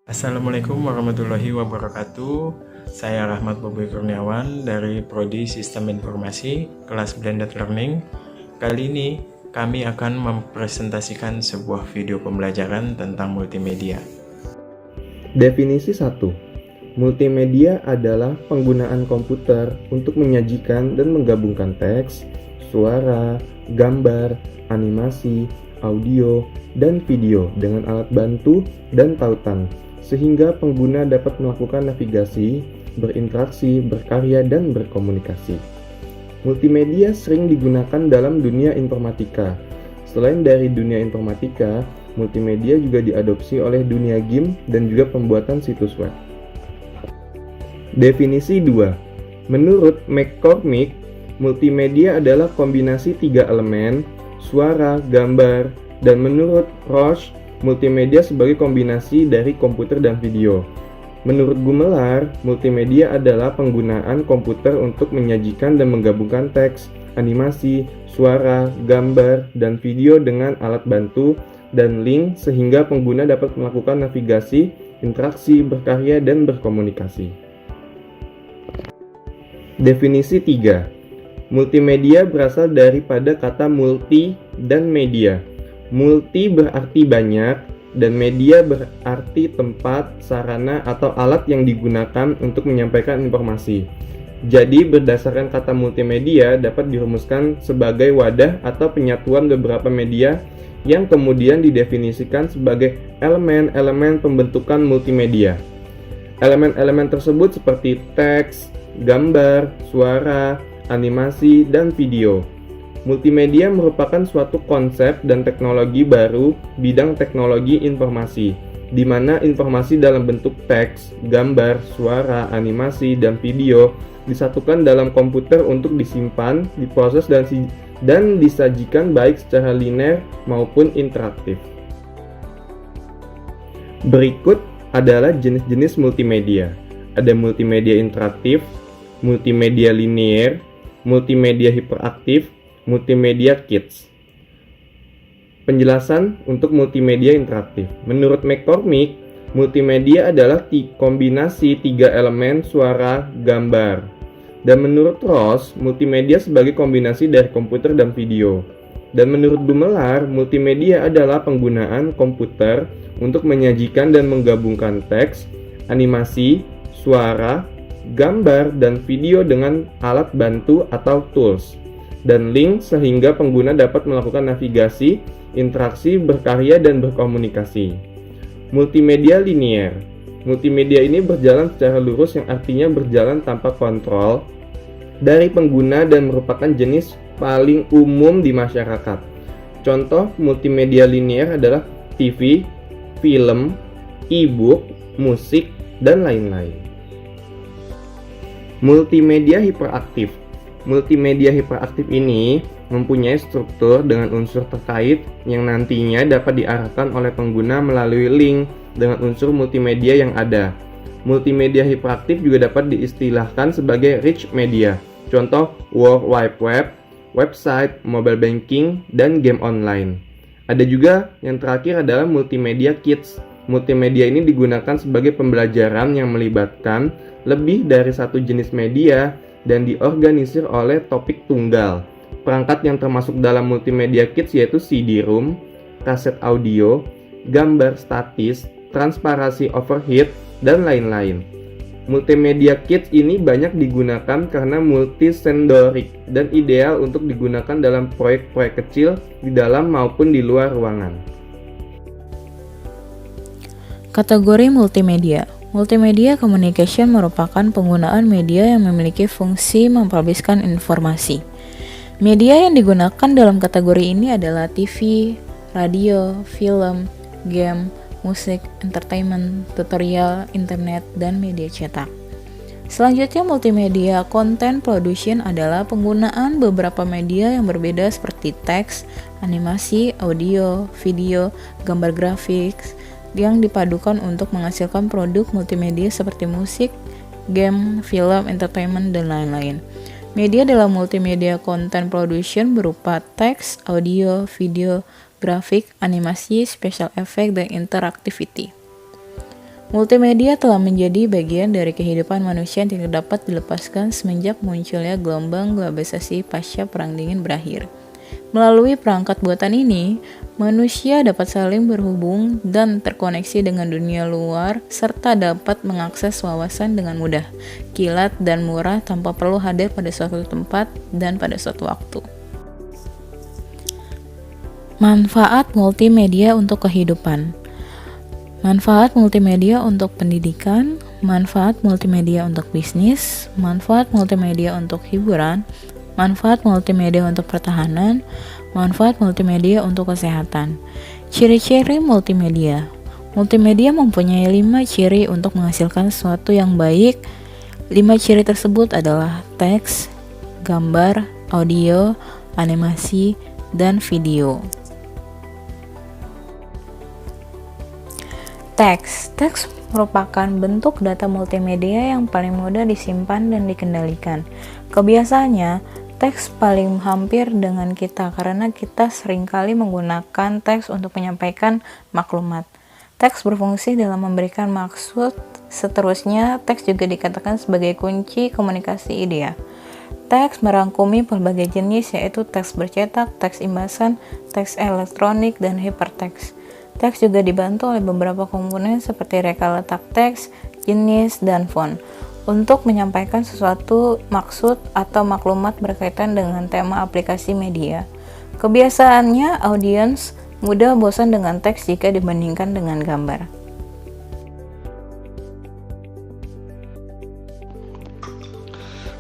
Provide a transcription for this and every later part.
Assalamualaikum warahmatullahi wabarakatuh. Saya Rahmat Boboy Kurniawan dari Prodi Sistem Informasi kelas Blended Learning. Kali ini kami akan mempresentasikan sebuah video pembelajaran tentang multimedia. Definisi 1. Multimedia adalah penggunaan komputer untuk menyajikan dan menggabungkan teks, suara, gambar, animasi, audio, dan video dengan alat bantu dan tautan, sehingga pengguna dapat melakukan navigasi, berinteraksi, berkarya, dan berkomunikasi. Multimedia sering digunakan dalam dunia informatika. Selain dari dunia informatika, multimedia juga diadopsi oleh dunia game dan juga pembuatan situs web. Definisi 2. Menurut McCormick, multimedia adalah kombinasi 3 elemen, suara, gambar, dan menurut Roche, multimedia sebagai kombinasi dari komputer dan video. Menurut Gumelar, multimedia adalah penggunaan komputer untuk menyajikan dan menggabungkan teks, animasi, suara, gambar, dan video dengan alat bantu dan link sehingga pengguna dapat melakukan navigasi, interaksi, berkarya, dan berkomunikasi. Definisi 3. Multimedia berasal daripada kata multi dan media. Multi berarti banyak, dan media berarti tempat, sarana, atau alat yang digunakan untuk menyampaikan informasi. Jadi, berdasarkan kata multimedia dapat dirumuskan sebagai wadah atau penyatuan beberapa media yang kemudian didefinisikan sebagai elemen-elemen pembentukan multimedia. Elemen-elemen tersebut seperti teks, gambar, suara, animasi, dan video. Multimedia merupakan suatu konsep dan teknologi baru bidang teknologi informasi, di mana informasi dalam bentuk teks, gambar, suara, animasi, dan video disatukan dalam komputer untuk disimpan, diproses, dan disajikan baik secara linear maupun interaktif. Berikut adalah jenis-jenis multimedia. Ada multimedia interaktif, multimedia linear, multimedia hiperaktif, multimedia kits. Penjelasan untuk multimedia interaktif. Menurut McCormick, multimedia adalah kombinasi 3 elemen suara, gambar. Dan menurut Ross, multimedia sebagai kombinasi dari komputer dan video. Dan menurut Gumelar, multimedia adalah penggunaan komputer untuk menyajikan dan menggabungkan teks, animasi, suara, gambar, dan video dengan alat bantu atau tools, dan link sehingga pengguna dapat melakukan navigasi, interaksi, berkarya, dan berkomunikasi. Multimedia linear. Multimedia ini berjalan secara lurus yang artinya berjalan tanpa kontrol dari pengguna dan merupakan jenis paling umum di masyarakat. Contoh multimedia linear adalah TV, film, e-book, musik, dan lain-lain. Multimedia hiperaktif. Multimedia hiperaktif ini mempunyai struktur dengan unsur terkait yang nantinya dapat diarahkan oleh pengguna melalui link dengan unsur multimedia yang ada. Multimedia hiperaktif juga dapat diistilahkan sebagai rich media. Contoh World Wide Web, website, mobile banking, dan game online. Ada juga yang terakhir adalah multimedia kits. Multimedia ini digunakan sebagai pembelajaran yang melibatkan lebih dari satu jenis media dan diorganisir oleh topik tunggal. Perangkat yang termasuk dalam multimedia kits yaitu CD-ROM, kaset audio, gambar statis, transparasi overhead, dan lain-lain. Multimedia kits ini banyak digunakan karena multisensorik dan ideal untuk digunakan dalam proyek-proyek kecil di dalam maupun di luar ruangan. Kategori multimedia. Multimedia communication merupakan penggunaan media yang memiliki fungsi mempubliskan informasi. Media yang digunakan dalam kategori ini adalah TV, radio, film, game, musik, entertainment, tutorial, internet, dan media cetak. Selanjutnya, multimedia content production adalah penggunaan beberapa media yang berbeda seperti teks, animasi, audio, video, gambar grafik, yang dipadukan untuk menghasilkan produk multimedia seperti musik, game, film, entertainment, dan lain-lain. Media dalam multimedia content production berupa teks, audio, video, grafik, animasi, special effect, dan interactivity. Multimedia telah menjadi bagian dari kehidupan manusia yang tidak dapat dilepaskan semenjak munculnya gelombang globalisasi pasca Perang Dingin berakhir. Melalui perangkat buatan ini, manusia dapat saling berhubung dan terkoneksi dengan dunia luar serta dapat mengakses wawasan dengan mudah, kilat, dan murah tanpa perlu hadir pada suatu tempat dan pada suatu waktu. Manfaat multimedia untuk kehidupan. Manfaat multimedia untuk pendidikan, manfaat multimedia untuk bisnis, manfaat multimedia untuk hiburan, manfaat multimedia untuk pertahanan, manfaat multimedia untuk kesehatan. Ciri-ciri multimedia. Multimedia mempunyai 5 ciri untuk menghasilkan sesuatu yang baik. 5 ciri tersebut adalah teks, gambar, audio, animasi, dan video. Teks merupakan bentuk data multimedia yang paling mudah disimpan dan dikendalikan. Kebiasaannya, teks paling hampir dengan kita karena kita seringkali menggunakan teks untuk menyampaikan maklumat. Teks berfungsi dalam memberikan maksud, seterusnya teks juga dikatakan sebagai kunci komunikasi ide. Teks merangkumi berbagai jenis yaitu teks bercetak, teks imbasan, teks elektronik, dan hypertext. Teks juga dibantu oleh beberapa komponen seperti reka letak teks, jenis, dan font untuk menyampaikan sesuatu maksud atau maklumat berkaitan dengan tema aplikasi media. Kebiasaannya, audiens mudah bosan dengan teks jika dibandingkan dengan gambar.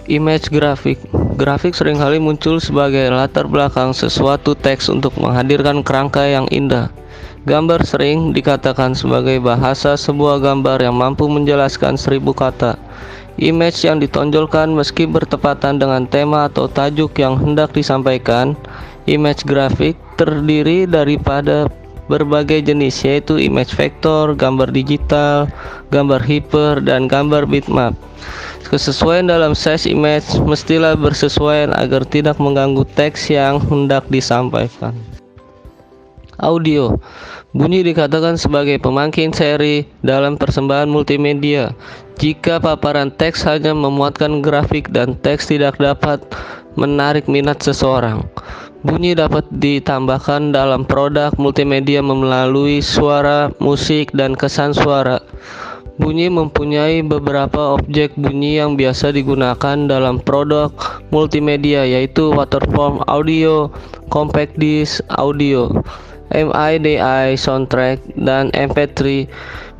Image grafik. Grafik seringkali muncul sebagai latar belakang sesuatu teks untuk menghadirkan kerangka yang indah. Gambar sering dikatakan sebagai bahasa sebuah gambar yang mampu menjelaskan 1000 kata. Image yang ditonjolkan meski bertepatan dengan tema atau tajuk yang hendak disampaikan. Image grafik terdiri daripada berbagai jenis yaitu image vektor, gambar digital, gambar hyper, dan gambar bitmap. Kesesuaian dalam size image mestilah bersesuaian agar tidak mengganggu teks yang hendak disampaikan. Audio. Bunyi dikatakan sebagai pemangkin seri dalam persembahan multimedia. Jika paparan teks hanya memuatkan grafik dan teks tidak dapat menarik minat seseorang. Bunyi dapat ditambahkan dalam produk multimedia melalui suara, musik, dan kesan suara. Bunyi mempunyai beberapa objek bunyi yang biasa digunakan dalam produk multimedia yaitu waterform audio, compact disc audio, MIDI soundtrack, dan MP3.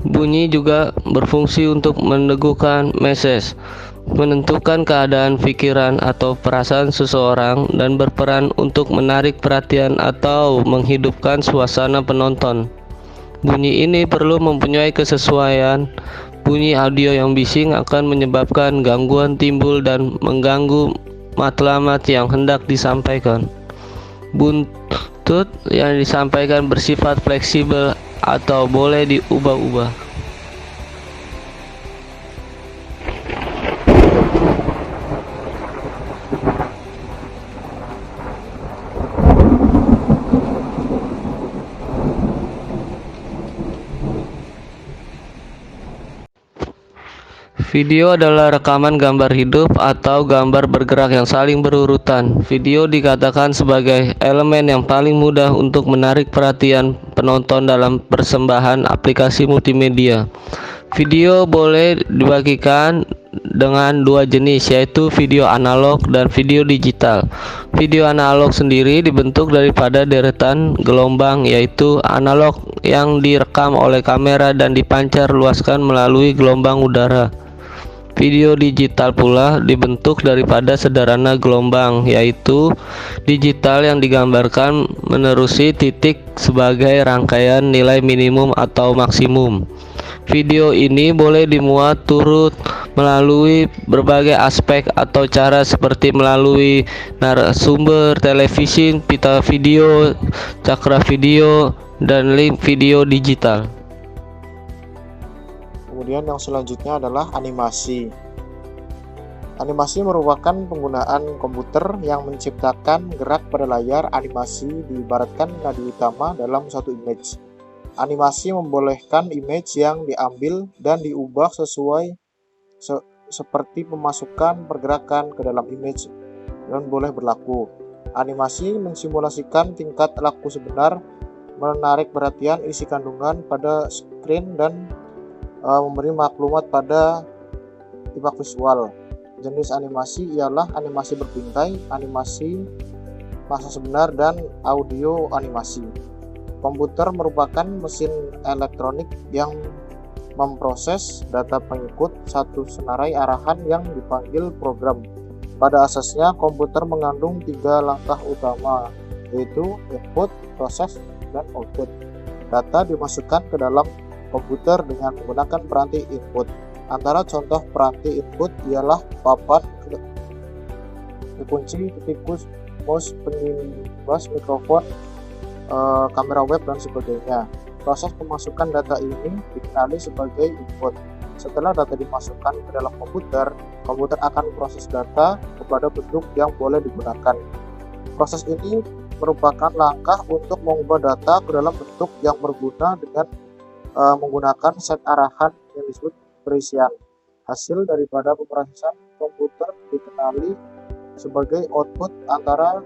Bunyi juga berfungsi untuk meneguhkan message, menentukan keadaan pikiran atau perasaan seseorang, dan berperan untuk menarik perhatian atau menghidupkan suasana penonton. Bunyi ini perlu mempunyai kesesuaian. Bunyi audio yang bising akan menyebabkan gangguan timbul dan mengganggu matlamat yang hendak disampaikan. Buntut yang disampaikan bersifat fleksibel atau boleh diubah-ubah. Video adalah rekaman gambar hidup atau gambar bergerak yang saling berurutan. Video dikatakan sebagai elemen yang paling mudah untuk menarik perhatian penonton dalam persembahan aplikasi multimedia. Video boleh dibagikan dengan 2 jenis yaitu video analog dan video digital. Video analog sendiri dibentuk daripada deretan gelombang yaitu analog yang direkam oleh kamera dan dipancar luaskan melalui gelombang udara. Video digital pula dibentuk daripada sederhana gelombang yaitu digital yang digambarkan menerusi titik sebagai rangkaian nilai minimum atau maksimum. Video ini boleh dimuat turut melalui berbagai aspek atau cara seperti melalui narasumber televisi, pita video, cakra video, dan link video digital. Kemudian yang selanjutnya adalah animasi. Animasi merupakan penggunaan komputer yang menciptakan gerak pada layar. Animasi diibaratkan nadi utama dalam suatu image. Animasi membolehkan image yang diambil dan diubah sesuai seperti pemasukan pergerakan ke dalam image dan boleh berlaku. Animasi mensimulasikan tingkat laku sebenar, menarik perhatian isi kandungan pada screen dan memberi maklumat pada impact visual. Jenis animasi ialah animasi berbingkai, animasi masa sebenar, dan audio animasi. Komputer merupakan mesin elektronik yang memproses data pengikut satu senarai arahan yang dipanggil program. Pada asasnya, komputer mengandung 3 langkah utama, yaitu input, proses, dan output. Data dimasukkan ke dalam komputer dengan menggunakan peranti input. Antara contoh peranti input ialah papan, kunci, tikus, mouse, pengimbas, mikrofon, kamera web, dan sebagainya. Proses pemasukan data ini dikenali sebagai input. Setelah data dimasukkan ke dalam komputer, komputer akan memproses data kepada bentuk yang boleh digunakan. Proses ini merupakan langkah untuk mengubah data ke dalam bentuk yang berguna dengan menggunakan set arahan yang disebut perisian. Hasil daripada pemrosesan komputer dikenali sebagai output. Antara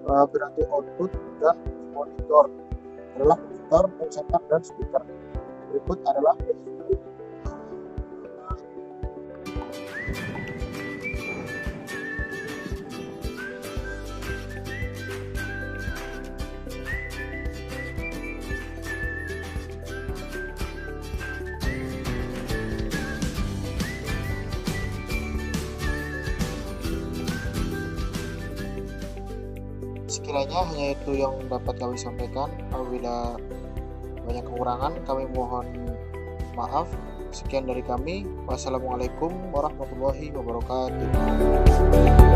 berarti output dan monitor adalah monitor, pencetak, dan speaker. Berikut adalah sekiranya hanya itu yang dapat kami sampaikan. Apabila banyak kekurangan, kami mohon maaf. Sekian dari kami. Wassalamualaikum warahmatullahi wabarakatuh.